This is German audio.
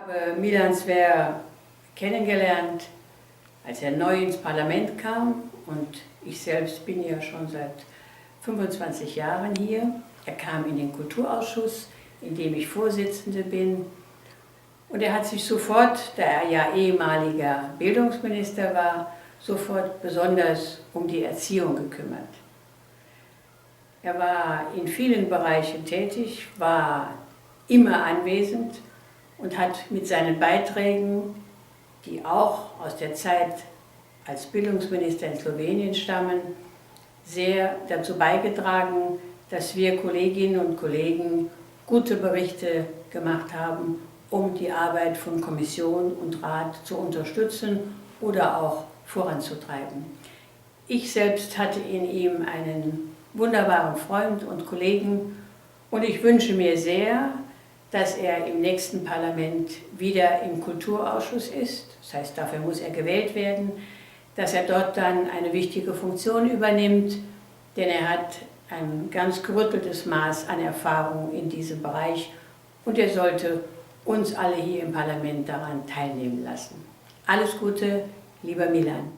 habe Milan Zver kennengelernt, als er neu ins Parlament kam, und ich selbst bin ja schon seit 25 Jahren hier. Er kam in den Kulturausschuss, in dem ich Vorsitzende bin, und er hat sich sofort, da er ja ehemaliger Bildungsminister war, sofort besonders um die Erziehung gekümmert. Er war in vielen Bereichen tätig, war immer anwesend und hat mit seinen Beiträgen, die auch aus der Zeit als Bildungsminister in Slowenien stammen, sehr dazu beigetragen, dass wir Kolleginnen und Kollegen gute Berichte gemacht haben, um die Arbeit von Kommission und Rat zu unterstützen oder auch voranzutreiben. Ich selbst hatte in ihm einen wunderbaren Freund und Kollegen, und ich wünsche mir sehr, dass er im nächsten Parlament wieder im Kulturausschuss ist. Das heißt, dafür muss er gewählt werden, dass er dort dann eine wichtige Funktion übernimmt, denn er hat ein ganz gerütteltes Maß an Erfahrung in diesem Bereich, und er sollte uns alle hier im Parlament daran teilnehmen lassen. Alles Gute, lieber Milan.